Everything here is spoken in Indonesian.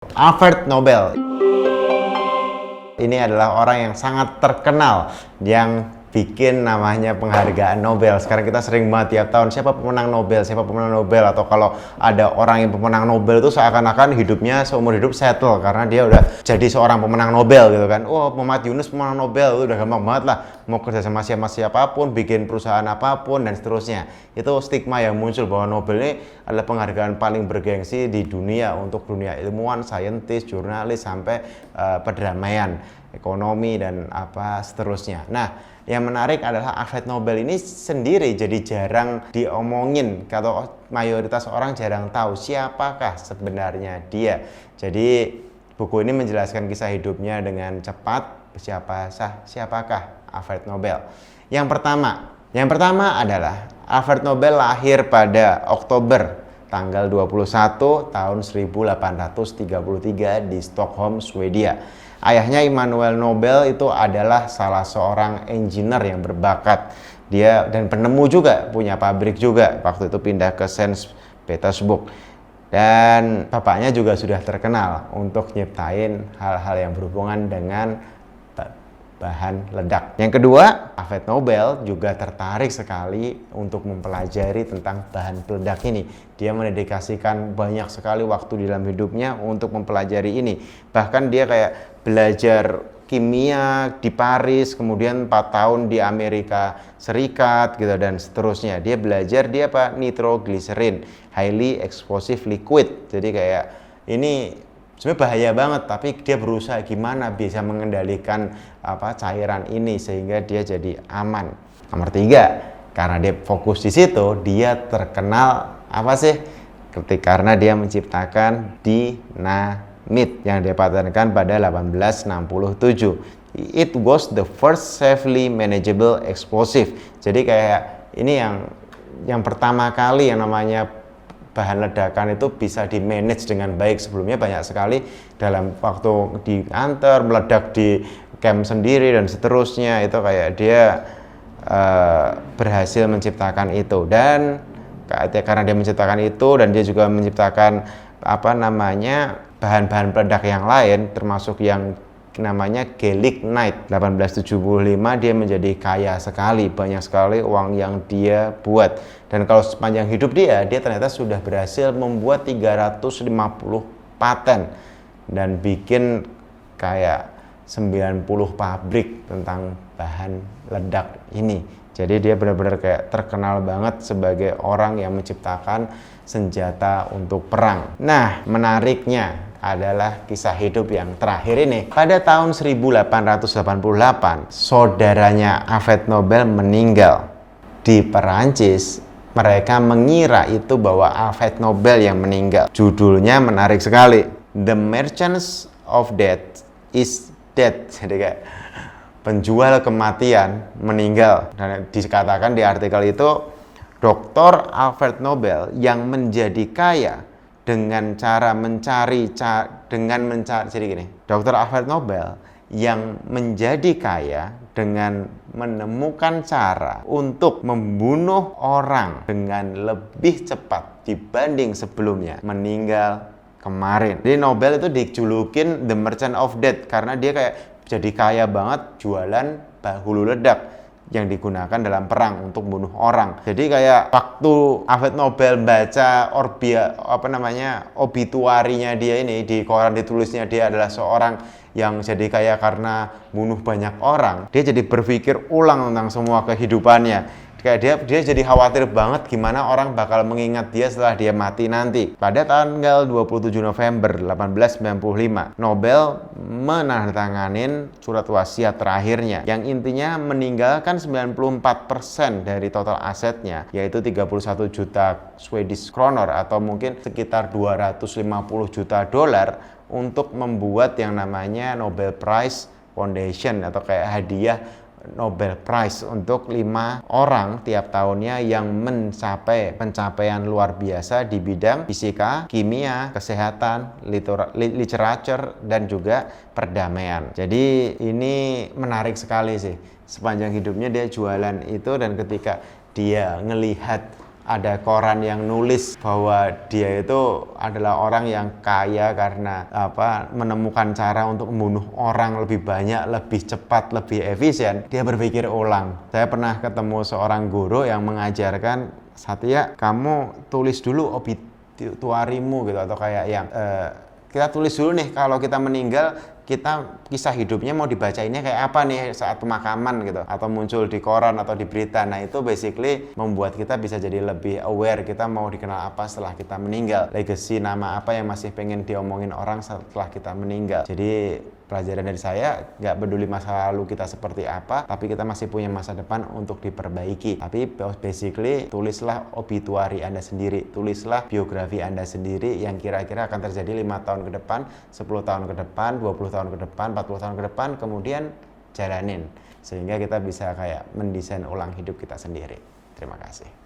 Alfred Nobel ini adalah orang yang sangat terkenal yang bikin namanya penghargaan Nobel. Sekarang kita sering banget tiap tahun siapa pemenang Nobel, siapa pemenang Nobel, atau kalau ada orang yang pemenang Nobel itu seakan-akan hidupnya seumur hidup settle karena dia udah jadi seorang pemenang Nobel gitu kan. Oh, Muhammad Yunus pemenang Nobel, itu udah gampang banget lah, mau kerja sama siapapun, bikin perusahaan apapun dan seterusnya. Itu stigma yang muncul bahwa Nobel ini adalah penghargaan paling bergengsi di dunia untuk dunia ilmuwan, saintis, jurnalis, sampai perdamaian, ekonomi dan apa seterusnya. Nah, yang menarik adalah Alfred Nobel ini sendiri jadi jarang diomongin, kalau mayoritas orang jarang tahu siapakah sebenarnya dia. Jadi buku ini menjelaskan kisah hidupnya dengan cepat, siapakah Alfred Nobel. Yang pertama adalah Alfred Nobel lahir pada Oktober tanggal 21 tahun 1833 di Stockholm, Swedia. Ayahnya Immanuel Nobel itu adalah salah seorang engineer yang berbakat. Dia dan penemu juga, punya pabrik juga. Waktu itu pindah ke Saint Petersburg. Dan bapaknya juga sudah terkenal untuk nyiptain hal-hal yang berhubungan dengan bahan ledak. Yang kedua, Alfred Nobel juga tertarik sekali untuk mempelajari tentang bahan peledak ini. Dia mendedikasikan banyak sekali waktu di dalam hidupnya untuk mempelajari ini. Bahkan dia kayak belajar kimia di Paris, kemudian 4 tahun di Amerika Serikat gitu dan seterusnya. Dia belajar nitroglycerin, highly explosive liquid. Jadi kayak ini sebenarnya bahaya banget, tapi dia berusaha gimana bisa mengendalikan cairan ini sehingga dia jadi aman. Nomor 3, karena dia fokus di situ, dia terkenal karena dia menciptakan dinamit yang dipatenkan pada 1867. It was the first safely manageable explosive. Jadi kayak ini yang pertama kali yang namanya bahan ledakan itu bisa di-manage dengan baik. Sebelumnya banyak sekali dalam waktu di kantor, meledak di camp sendiri dan seterusnya. Itu kayak dia berhasil menciptakan itu. Dan karena dia menciptakan itu dan dia juga menciptakan bahan-bahan peledak yang lain, termasuk yang namanya gelignite. 1875 dia menjadi kaya sekali, banyak sekali uang yang dia buat. Dan kalau sepanjang hidup dia ternyata sudah berhasil membuat 350 paten dan bikin kayak 90 pabrik tentang bahan ledak ini. Jadi dia benar-benar kayak terkenal banget sebagai orang yang menciptakan senjata untuk perang. Nah, menariknya adalah kisah hidup yang terakhir ini. Pada tahun 1888, saudaranya Alfred Nobel meninggal. Di Perancis, mereka mengira itu bahwa Alfred Nobel yang meninggal. Judulnya menarik sekali. The Merchants of Death is Dead. Jadi kayak penjual kematian meninggal. Dan dikatakan di artikel itu, Dr. Alfred Nobel yang menjadi kaya dengan cara jadi gini, Dr. Alfred Nobel yang menjadi kaya dengan menemukan cara untuk membunuh orang dengan lebih cepat dibanding sebelumnya, meninggal kemarin. Jadi Nobel itu dijulukin The Merchant of Death karena dia kayak jadi kaya banget jualan hulu ledak yang digunakan dalam perang untuk bunuh orang. Jadi kayak waktu Alfred Nobel baca obituarinya dia ini di koran, ditulisnya dia adalah seorang yang jadi kaya karena bunuh banyak orang, dia jadi berpikir ulang tentang semua kehidupannya. Kayak dia jadi khawatir banget gimana orang bakal mengingat dia setelah dia mati nanti. Pada tanggal 27 November 1895, Nobel menandatanganin surat wasiat terakhirnya yang intinya meninggalkan 94% dari total asetnya, yaitu 31 juta Swedish kronor atau mungkin sekitar 250 juta dolar untuk membuat yang namanya Nobel Prize Foundation atau kayak hadiah Nobel Prize untuk 5 orang tiap tahunnya yang mencapai pencapaian luar biasa di bidang fisika, kimia, kesehatan, literatur, dan juga perdamaian. Jadi ini menarik sekali sih. Sepanjang hidupnya dia jualan itu, dan ketika dia ngelihat ada koran yang nulis bahwa dia itu adalah orang yang kaya karena menemukan cara untuk membunuh orang lebih banyak, lebih cepat, lebih efisien, dia berpikir ulang. Saya pernah ketemu seorang guru yang mengajarkan, Satya, kamu tulis dulu obituarimu gitu, atau kayak yang kita tulis dulu nih kalau kita meninggal, kita kisah hidupnya mau dibacainnya kayak apa nih saat pemakaman gitu, atau muncul di koran atau di berita. Nah itu basically membuat kita bisa jadi lebih aware kita mau dikenal apa setelah kita meninggal, legacy nama apa yang masih pengen diomongin orang setelah kita meninggal. Jadi pelajaran dari saya, nggak peduli masa lalu kita seperti apa, tapi kita masih punya masa depan untuk diperbaiki. Tapi basically tulislah obituari Anda sendiri, tulislah biografi Anda sendiri yang kira-kira akan terjadi 5 tahun ke depan, 10 tahun ke depan, 20 tahun ke depan, 40 tahun ke depan, kemudian jalanin sehingga kita bisa kayak mendesain ulang hidup kita sendiri. Terima kasih.